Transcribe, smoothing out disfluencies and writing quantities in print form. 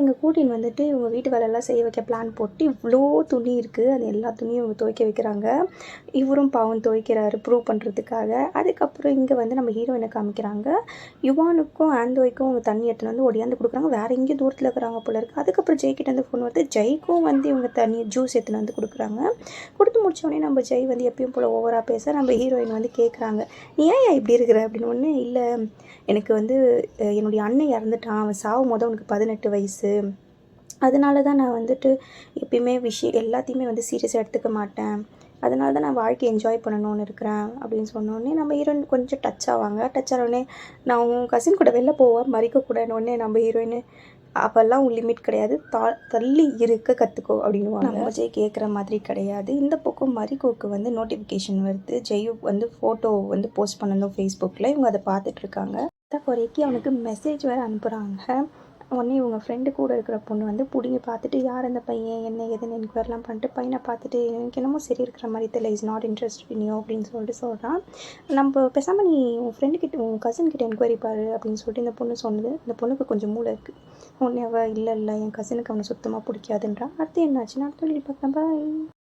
இவங்க கூட்டின்னு வந்துட்டு இவங்க வீட்டு வேலையெல்லாம் செய்ய வைக்க பிளான் போட்டு இவ்வளோ துணி இருக்குது, அது எல்லா துணியும் இவங்க துவைக்க வைக்கிறாங்க. இவரும் பாவம் துவைக்கிறாரு ப்ரூவ் பண்ணுறதுக்காக. அதுக்கப்புறம் இங்கே வந்து நம்ம ஹீரோயினை காமிக்கிறாங்க. யுவானுக்கும் ஆந்தோய்க்கும் அவங்க தண்ணி எடுத்துன்னு வந்து ஒடியாந்து கொடுக்குறாங்க. வேறு எங்கேயும் தூரத்தில் இருக்கிறாங்க போல இருக்குது. அதுக்கப்புறம் ஜெய்கிட்ட வந்து ஃபோன் வருது. ஜெய்க்கும் வந்து இவங்க தண்ணி ஜூஸ் எடுத்துன்னு வந்து கொடுக்குறாங்க. கொடுத்து முடிச்சோடனே நம்ம ஜெய் வந்து எப்பயும் போல் ஓவராக பேச நம்ம ஹீரோயின் வந்து கேட்குறாங்க, நீ ஏன் இப்படி இருக்கிற அப்படின்னு. ஒன்று இல்லை, எனக்கு வந்து என்னுடைய அண்ணன் இறந்துட்டான், அவன் சாவும் போது அவனுக்கு 18 வயசு, அதனால தான் நான் வந்துட்டு எப்பயுமே எல்லாத்தையுமே வந்து சீரியஸாக எடுத்துக்க மாட்டேன், அதனால தான் நான் வாழ்க்கையை என்ஜாய் பண்ணணும்னு இருக்கிறேன் அப்படின்னு சொன்னோடனே நம்ம ஹீரோயின் கொஞ்சம் டச் ஆவாங்க. டச் ஆனோடனே நான் உன் கசின் கூட வெளில போவேன் மறிக்கக்கூடாதுன்னொடனே நம்ம ஹீரோயின் அப்போல்லாம் உன் லிமிட் கிடையாது, தள்ளி இருக்க கற்றுக்கோ அப்படின்னுவாங்க. நம்ம ஜெய் கேட்குற மாதிரி கிடையாது. இந்த பக்கம் மரிக்கோக்கு வந்து நோட்டிஃபிகேஷன் வருது. ஜெய் வந்து ஃபோட்டோ வந்து போஸ்ட் பண்ணணும் ஃபேஸ்புக்கில். இவங்க அதை பார்த்துட்ருக்காங்க. குறைக்கி அவனுக்கு மெசேஜ் வேறு அனுப்புகிறாங்க. உடனே இவங்க ஃப்ரெண்டு கூட இருக்கிற பொண்ணு வந்து பிடிங்கி பார்த்துட்டு யார் அந்த பையன் என்ன ஏதுன்னு என்கொயர்லாம் பண்ணிட்டு பையனை பார்த்துட்டு எனக்கு என்னமோ சரி இருக்கிற மாதிரி தெரியல, is not interest in you அப்படின்னு சொல்லிட்டு சொல்கிறான். நம்ம பேசாமல் நீ உன் ஃப்ரெண்டுக்கிட்ட உன் கசின்கிட்ட என்கொயரி பாரு அப்படின்னு சொல்லிட்டு இந்த பொண்ணு சொன்னது. இந்த பொண்ணுக்கு கொஞ்சம் மூளை இருக்குது. உடனே அவள் இல்லை என் கசினுக்கு அவனை சுத்தமாக பிடிக்காதுன்றான். அடுத்து என்னாச்சுன்னா அடுத்த பார்க்கலாம். பாய்.